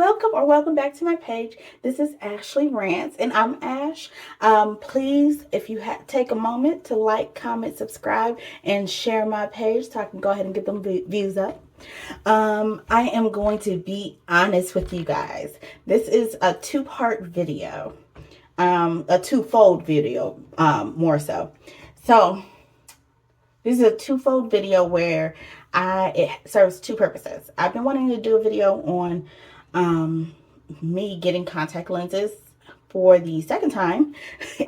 welcome or welcome back to my page. This is Ashley Rants and I'm Ash. Please, if you take a moment to like, comment, subscribe, and share my page so I can go ahead and get them views up. I am going to be honest with you guys. This is a two-part video, a twofold video, more so. So this is a twofold video where it serves two purposes. I've been wanting to do a video on me getting contact lenses for the second time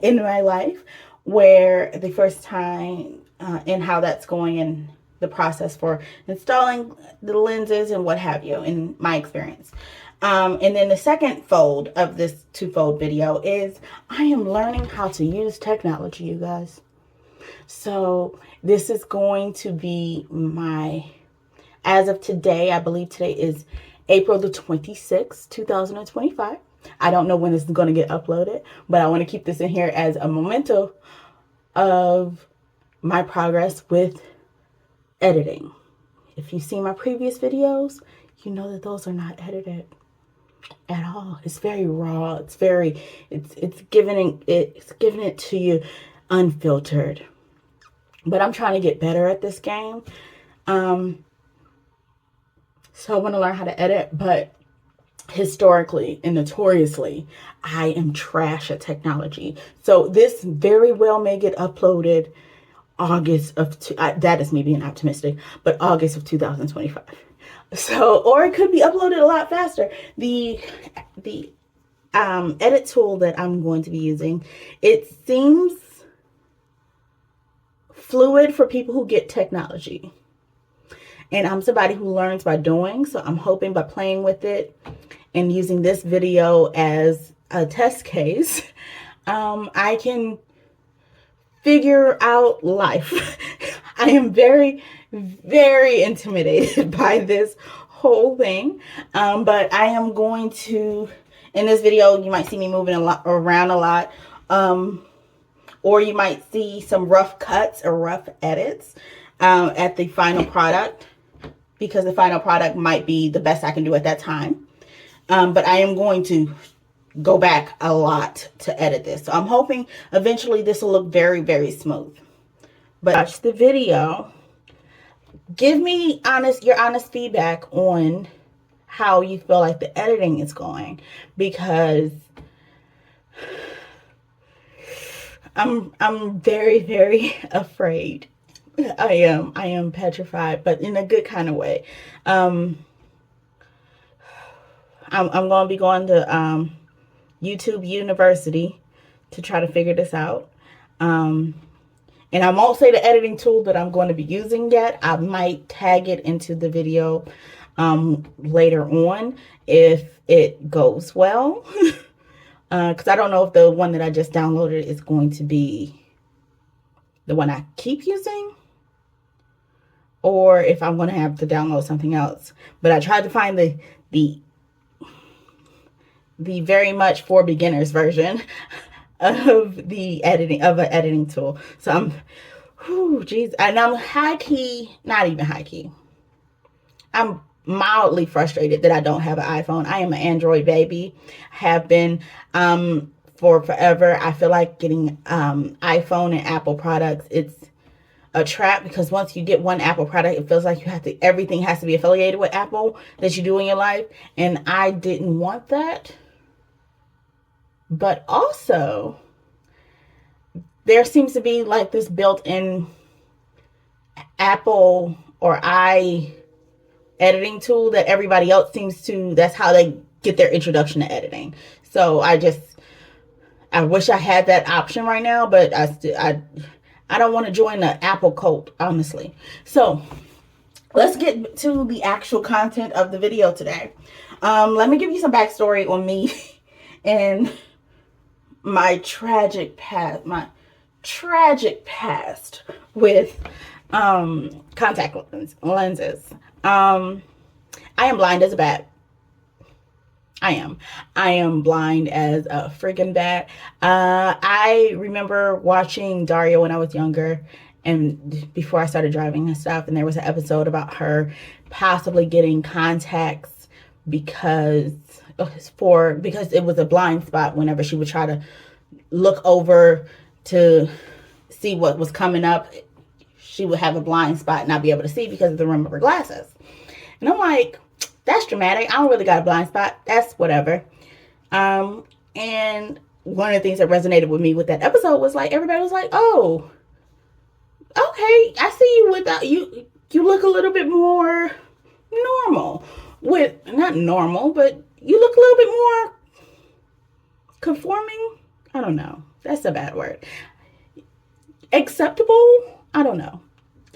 in my life, where the first time and how that's going and the process for installing the lenses and what have you in my experience. And then the second fold of this twofold video is I am learning how to use technology, you guys. So this is going to be as of today, I believe today is April the 26th, 2025. I don't know when this is going to get uploaded, but I want to keep this in here as a memento of my progress with editing. If you've seen my previous videos, you know that those are not edited at all. It's very raw. It's giving it to you unfiltered. But I'm trying to get better at this game. So I want to learn how to edit, but historically and notoriously, I am trash at technology. So this very well may get uploaded August of, that is me being optimistic, but August of 2025. So, or it could be uploaded a lot faster. The edit tool that I'm going to be using, it seems fluid for people who get technology. And I'm somebody who learns by doing. So I'm hoping by playing with it and using this video as a test case, I can figure out life. I am very, very intimidated by this whole thing. But I am going to, in this video, you might see me moving around a lot. Or you might see some rough cuts or rough edits at the final product, because the final product might be the best I can do at that time. But I am going to go back a lot to edit this. So I'm hoping eventually this will look very, very smooth. But watch the video. Give me your honest feedback on how you feel like the editing is going, because I'm very, very afraid. I am petrified, but in a good kind of way. I'm going to be going to YouTube University to try to figure this out. And I won't say the editing tool that I'm going to be using yet. I might tag it into the video later on if it goes well. Because I don't know if the one that I just downloaded is going to be the one I keep using, or if I'm going to have to download something else. But I tried to find the very much for beginners version of an editing tool. So and I'm not even high key. I'm mildly frustrated that I don't have an iPhone. I am an Android baby. Have been for forever. I feel like getting iPhone and Apple products, it's a trap, because once you get one Apple product, it feels like everything has to be affiliated with Apple that you do in your life, and I didn't want that. But also, there seems to be like this built-in Apple or editing tool that everybody else seems to, that's how they get their introduction to editing. So I wish I had that option right now, but I don't want to join the Apple cult, honestly. So let's get to the actual content of the video today. Let me give you some backstory on me and my tragic past with contact lenses. I am blind as a bat. I am blind as a friggin' bat. I remember watching Daria when I was younger, and before I started driving and stuff, and there was an episode about her possibly getting contacts because it was a blind spot. Whenever she would try to look over to see what was coming up, she would have a blind spot and not be able to see because of the rim of her glasses. And I'm like, that's dramatic. I don't really got a blind spot. That's whatever. And one of the things that resonated with me with that episode was like, everybody was like, oh, okay, I see you without you. You look a little bit more normal. Not normal, but you look a little bit more conforming. I don't know. That's a bad word. Acceptable? I don't know.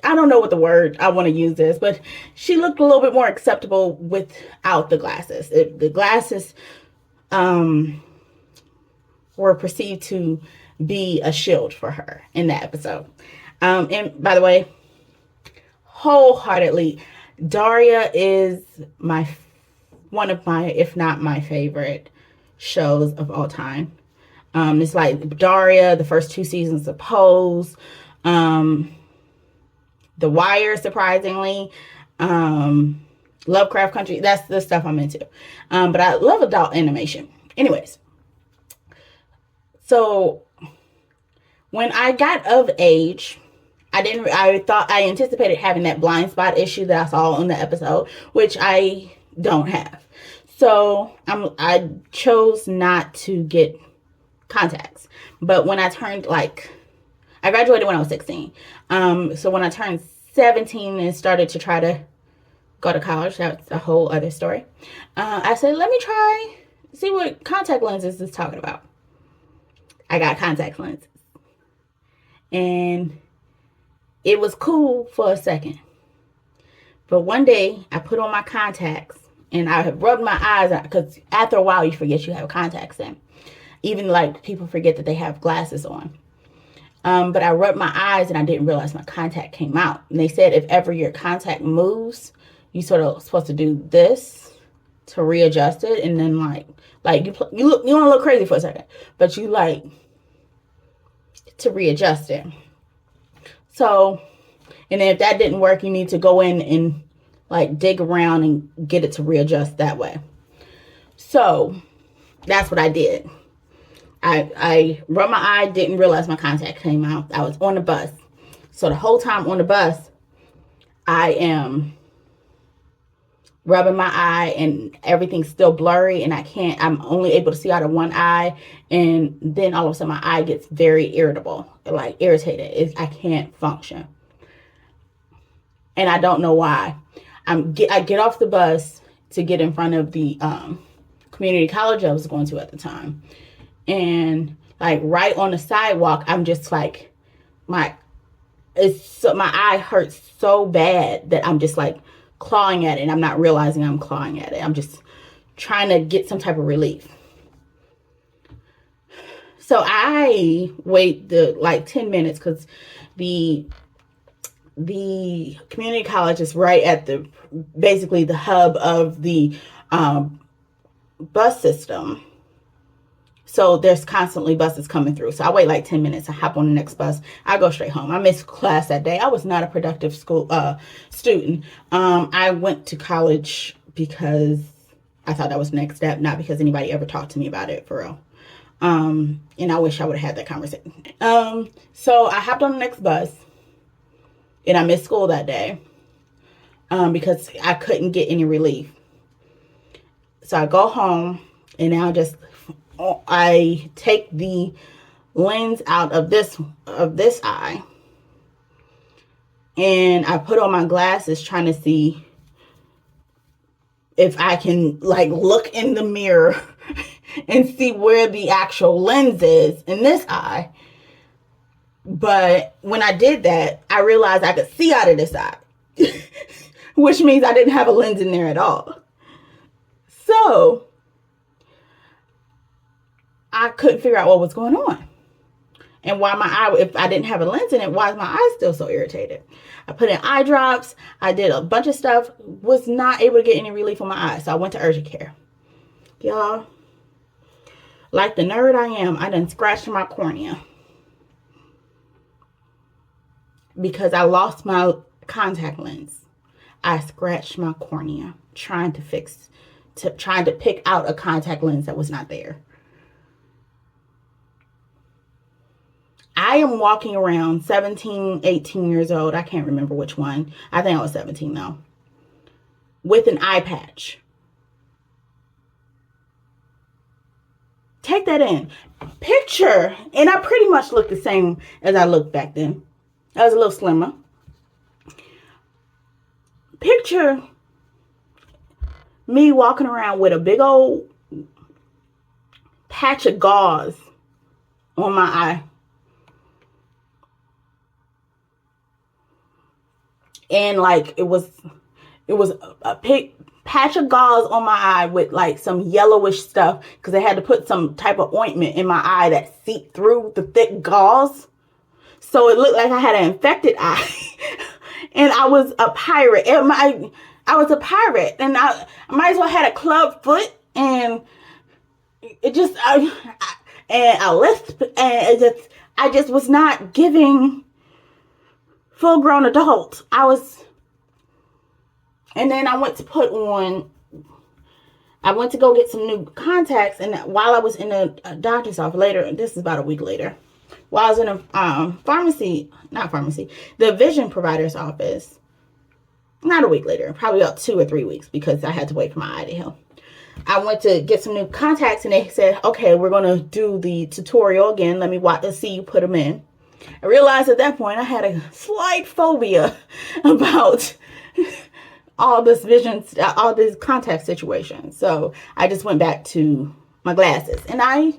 I don't know what the word I want to use is, but she looked a little bit more acceptable without the glasses. The glasses were perceived to be a shield for her in that episode. And by the way, wholeheartedly, Daria is one of my, if not my favorite shows of all time. It's like Daria, the first 2 seasons of Pose, The Wire, surprisingly, Lovecraft Country. That's the stuff I'm into. But I love adult animation. Anyways, so when I got of age, I anticipated having that blind spot issue that I saw in the episode, which I don't have. So I chose not to get contacts. But when I turned, I graduated when I was 16. So when I turned 17 and started to try to go to college, that's a whole other story. I said, let me see what contact lenses is talking about. I got contact lenses. And it was cool for a second. But one day I put on my contacts and I had rubbed my eyes out, because after a while you forget you have contacts in. Even people forget that they have glasses on. But I rubbed my eyes and I didn't realize my contact came out. And they said if ever your contact moves, you sort of supposed to do this to readjust it. And then you want to look crazy for a second, but you to readjust it. So, and then if that didn't work, you need to go in and dig around and get it to readjust that way. So that's what I did. I rubbed my eye, didn't realize my contact came out. I was on the bus. So the whole time on the bus, I am rubbing my eye and everything's still blurry and I'm only able to see out of one eye. And then all of a sudden my eye gets very irritable, irritated. I can't function. And I don't know why. I get off the bus to get in front of the community college I was going to at the time. And right on the sidewalk, I'm just my eye hurts so bad that I'm just clawing at it, and I'm not realizing I'm clawing at it. I'm just trying to get some type of relief. So I wait 10 minutes because the community college is right at basically the hub of the bus system. So there's constantly buses coming through. So I wait 10 minutes. I hop on the next bus. I go straight home. I missed class that day. I was not a productive student. I went to college because I thought that was the next step, not because anybody ever talked to me about it, for real. And I wish I would have had that conversation. So I hopped on the next bus and I missed school that day because I couldn't get any relief. So I go home and now I take the lens out of this eye and I put on my glasses trying to see if I can look in the mirror and see where the actual lens is in this eye. But when I did that, I realized I could see out of this eye, which means I didn't have a lens in there at all. So I couldn't figure out what was going on. And why my eye, if I didn't have a lens in it, why is my eye still so irritated? I put in eye drops. I did a bunch of stuff. Was not able to get any relief on my eyes. So I went to urgent care. Y'all, like the nerd I am, I done scratched my cornea. Because I lost my contact lens. I scratched my cornea trying to trying to pick out a contact lens that was not there. I am walking around 17, 18 years old. I can't remember which one. I think I was 17 though. With an eye patch. Take that in. Picture, and I pretty much looked the same as I looked back then. I was a little slimmer. Picture me walking around with a big old patch of gauze on my eye. And like it was a big patch of gauze on my eye with like some yellowish stuff because they had to put some type of ointment in my eye that seeped through the thick gauze. So it looked like I had an infected eye. And I was a pirate. I was a pirate. And I might as well had a club foot. And it just, and I lisped. And I just was not giving full grown adult. And then I went to go get some new contacts. And while I was in a doctor's office later, this is about a week later, while I was in a the vision provider's office, not a week later, probably about 2 or 3 weeks because I had to wait for my eye to heal. I went to get some new contacts and they said, okay, we're going to do the tutorial again. Let me see you put them in. I realized at that point I had a slight phobia about all this all these contact situations. So I just went back to my glasses. And I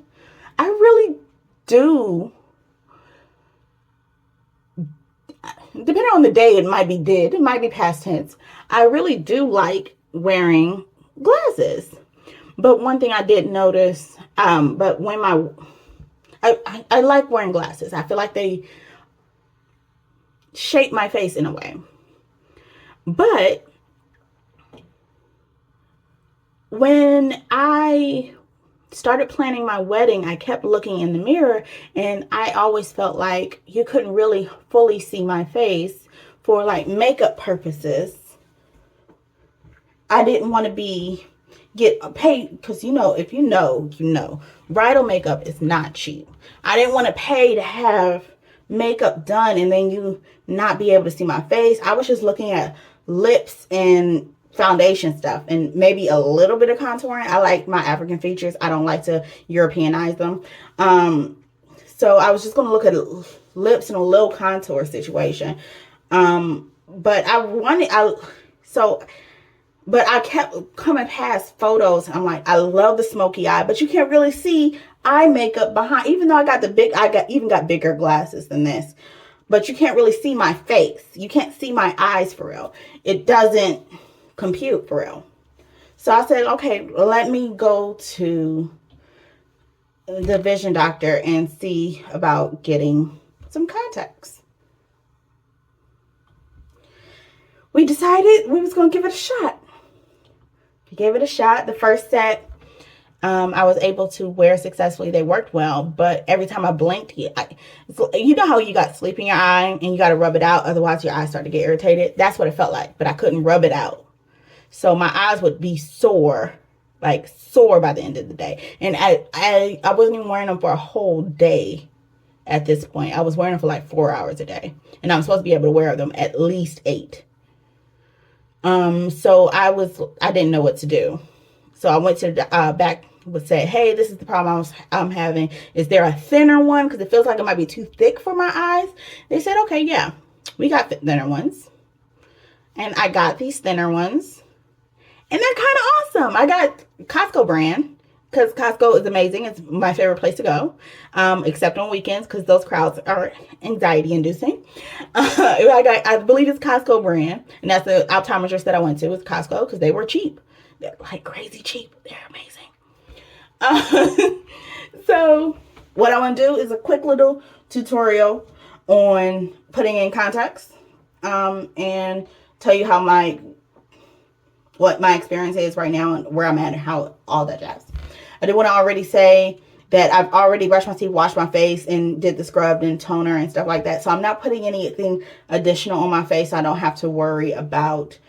really do, depending on the day, it might be past tense. I really do like wearing glasses. But one thing I did notice, but when I like wearing glasses. I feel like they shape my face in a way. But when I started planning my wedding, I kept looking in the mirror and I always felt like you couldn't really fully see my face for like makeup purposes. I didn't want to get paid because if you know, bridal makeup is not cheap. I didn't want to pay to have makeup done and then you not be able to see my face. I was just looking at lips and foundation stuff and maybe a little bit of contouring. I like my African features. I don't like to Europeanize them. So I was just going to look at lips and a little contour situation. But I kept coming past photos. I'm like, I love the smoky eye, but you can't really see eye makeup behind, even though I got bigger glasses than this, but you can't really see my face. You can't see my eyes for real. It doesn't compute for real. So I said, okay, let me go to the vision doctor and see about getting some contacts. We decided we was going to give it a shot. We gave it a shot. The first set, I was able to wear successfully. They worked well, but every time I blinked, you know how you got sleep in your eye and you got to rub it out, otherwise your eyes start to get irritated. That's what it felt like, but I couldn't rub it out. So my eyes would be sore by the end of the day. And I wasn't even wearing them for a whole day at this point. I was wearing them for like 4 hours a day. And I'm supposed to be able to wear them at least 8. So I didn't know what to do. So I went to the back, would say, hey, this is the problem I'm having. Is there a thinner one? Because it feels like it might be too thick for my eyes. They said, okay, yeah, we got thinner ones. And I got these thinner ones. And they're kind of awesome. I got Costco brand because Costco is amazing. It's my favorite place to go, except on weekends because those crowds are anxiety inducing. I believe it's Costco brand. And that's the optometrist that I went to was Costco because they were cheap. They're like crazy cheap. They're amazing. So what I want to do is a quick little tutorial on putting in contacts and tell you how what my experience is right now and where I'm at and how all that jazz. I did want to already say that I've already brushed my teeth, washed my face, and did the scrub and toner and stuff like that. So I'm not putting anything additional on my face. So I don't have to worry about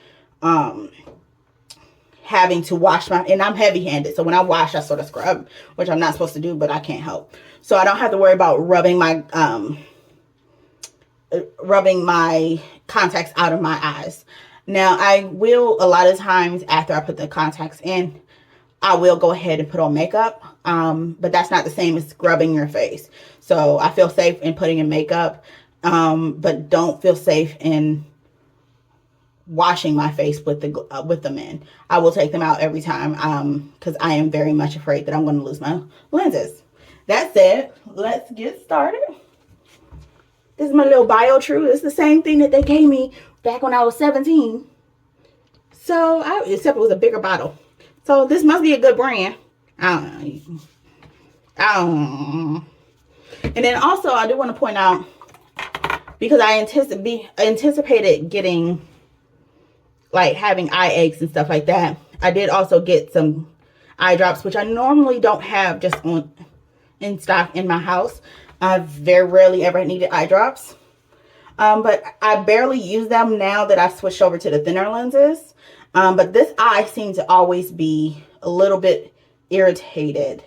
having to wash and I'm heavy-handed. So when I wash, I sort of scrub, which I'm not supposed to do, but I can't help. So I don't have to worry about rubbing my contacts out of my eyes. Now, I will, a lot of times after I put the contacts in, I will go ahead and put on makeup. But that's not the same as scrubbing your face. So I feel safe in putting in makeup, but don't feel safe in washing my face with them in. I will take them out every time because I am very much afraid that I'm going to lose my lenses. That said, let's get started. This is my little Biotrue. It's the same thing that they gave me back when I was 17. So, except it was a bigger bottle. So, this must be a good brand. I don't know. And then also, I do want to point out, because I anticipated getting, like, having eye aches and stuff like that. I did also get some eye drops, which I normally don't have just in stock in my house. I very rarely ever needed eye drops. But I barely use them now that I've switched over to the thinner lenses. But this eye seems to always be a little bit irritated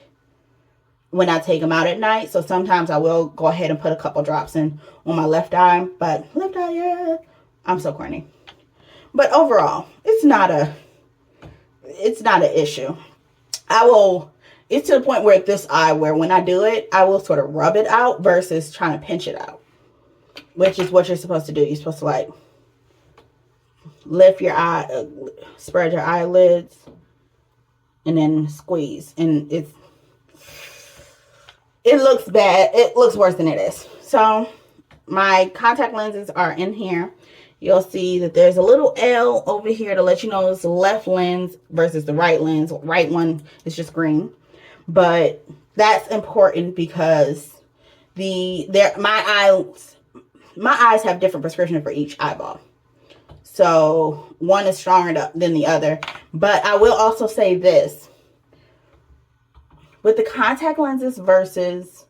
when I take them out at night. So sometimes I will go ahead and put a couple drops in on my left eye. But left eye, yeah. I'm so corny. But overall, it's not an issue. It's to the point where this eye, where when I do it, I will sort of rub it out versus trying to pinch it out, which is what you're supposed to do. You're supposed to, like, lift your eye, spread your eyelids, and then squeeze. And it looks bad. It looks worse than it is. So my contact lenses are in here. You'll see that there's a little L over here to let you know it's the left lens versus the right lens. Right one is just green. But that's important because my eyes have different prescription for each eyeball. So one is stronger than the other. But I will also say this. With the contact lenses versus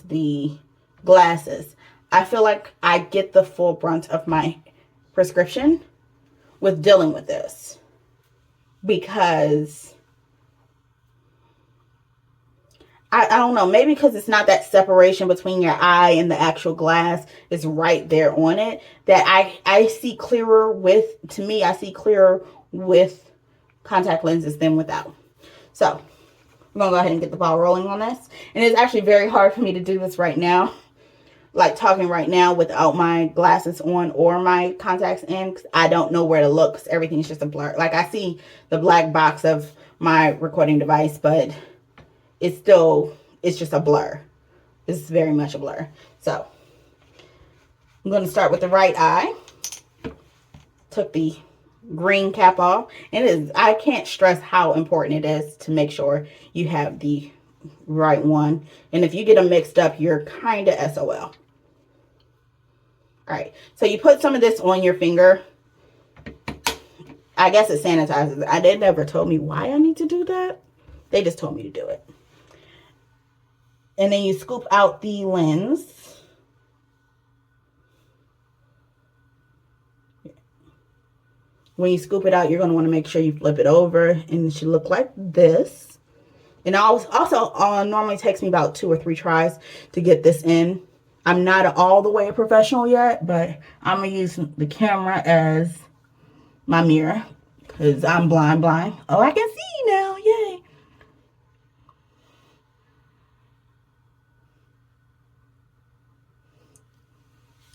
the glasses, I feel like I get the full brunt of my prescription with dealing with this. Because I don't know, maybe because it's not that separation between your eye and the actual glass is right there on it, that I see clearer I see clearer with contact lenses than without. So I'm going to go ahead and get the ball rolling on this. And it's actually very hard for me to do this right now, like talking right now without my glasses on or my contacts in, because I don't know where to look because everything's just a blur. Like, I see the black box of my recording device, but it's just a blur. It's very much a blur. So I'm going to start with the right eye. Took the green cap off. And I can't stress how important it is to make sure you have the right one. And if you get them mixed up, you're kind of SOL. All right. So you put some of this on your finger. I guess it sanitizes it. They never told me why I need to do that. They just told me to do it. And then you scoop out the lens. When you scoop it out, you're going to want to make sure you flip it over. And it should look like this. And also normally takes me about 2 or 3 tries to get this in. I'm not all the way a professional yet, but I'm going to use the camera as my mirror. Because I'm blind. Oh, I can see now. Yay.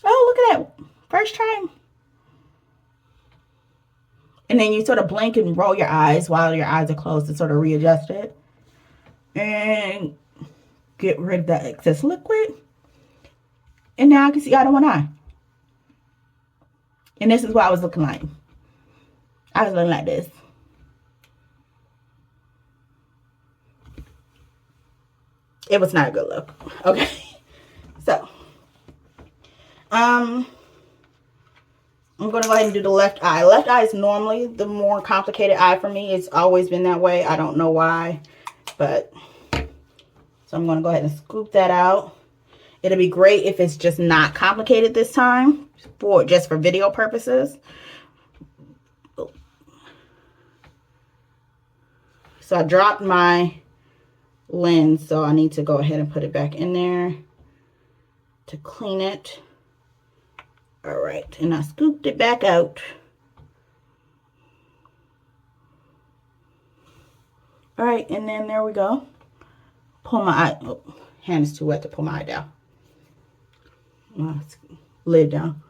Oh, look at that. First try. And then you sort of blink and roll your eyes while your eyes are closed to sort of readjust it. And get rid of that excess liquid. And now I can see out of one eye. And this is what I was looking like. I was looking like this. It was not a good look. Okay. So. I'm going to go ahead and do the left eye. Left eye is normally the more complicated eye for me. It's always been that way. I don't know why. But, so I'm going to go ahead and scoop that out. It'll be great if it's just not complicated this time. Just for video purposes. So I dropped my lens, so I need to go ahead and put it back in there to clean it. All right, and I scooped it back out. All right, and then there we go. Pull my eye. Oh, hand is too wet to pull my eye down. Lid down.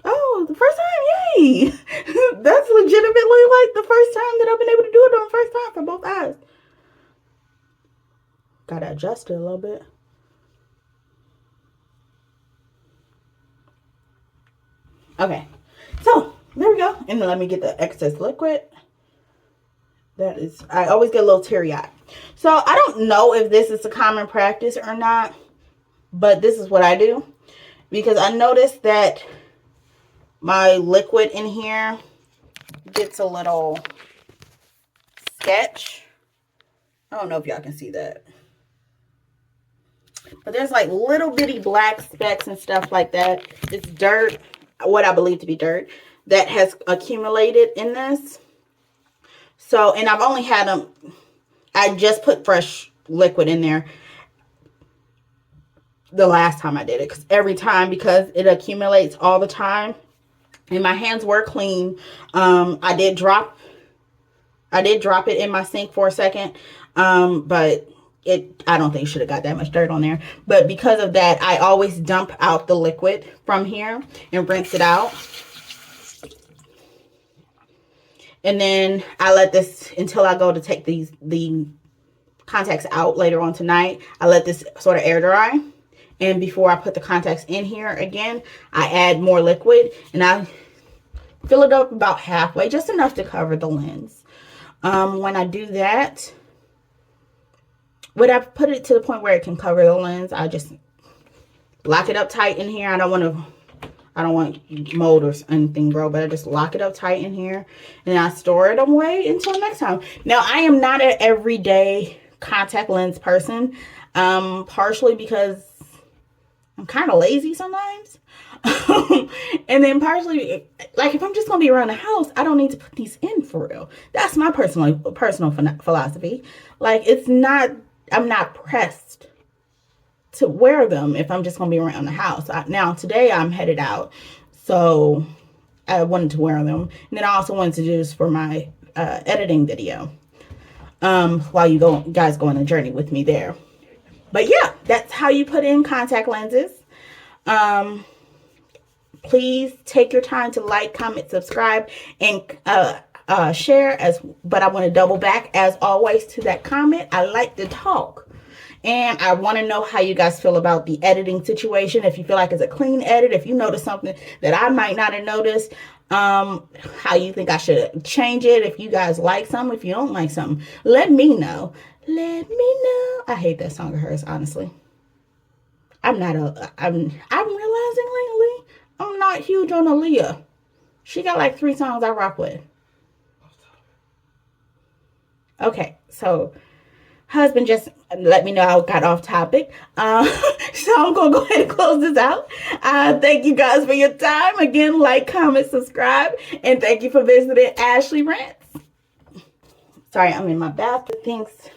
Oh, the first time, yay! That's legitimately like the first time that I've been able to do it on the first time for both eyes. Gotta adjust it a little bit. Okay, so there we go. And then let me get the excess liquid. That is, I always get a little teary-eyed. So I don't know if this is a common practice or not, but this is what I do. Because I noticed that my liquid in here gets a little sketch. I don't know if y'all can see that. But there's like little bitty black specks and stuff like that. It's dirt, what I believe to be dirt, that has accumulated in this. So, and I've only had them, I just put fresh liquid in there the last time I did it. Because every time, because it accumulates all the time. And my hands were clean. I did drop it in my sink for a second. But I don't think it should have got that much dirt on there. But because of that, I always dump out the liquid from here and rinse it out. And then I let this, until I go to take the contacts out later on tonight, I let this sort of air dry. And before I put the contacts in here again, I add more liquid and I fill it up about halfway, just enough to cover the lens. When I do that, when I put it to the point where it can cover the lens, I just lock it up tight in here. I don't want mold or anything, bro, but I just lock it up tight in here and I store it away until next time. Now, I am not an everyday contact lens person, partially because I'm kind of lazy sometimes. And then partially, like if I'm just going to be around the house, I don't need to put these in for real. That's my personal philosophy. Like I'm not pressed to wear them if I'm just going to be around the house. Now, today I'm headed out, so I wanted to wear them. And then I also wanted to do this for my editing video while you guys go on a journey with me there. But yeah, that's how you put in contact lenses. Please take your time to like, comment, subscribe, and share. But I want to double back, as always, to that comment. I like to talk. And I want to know how you guys feel about the editing situation. If you feel like it's a clean edit, if you notice something that I might not have noticed, how you think I should change it. If you guys like something, if you don't like something, let me know. Let me know. I hate that song of hers, honestly. I'm realizing lately, I'm not huge on Aaliyah. She got like 3 songs I rock with. Okay, so husband just let me know I got off topic. So I'm going to go ahead and close this out. Thank you guys for your time. Again, like, comment, subscribe. And thank you for visiting Ashley Rants. Sorry, I'm in my bathroom. Thanks.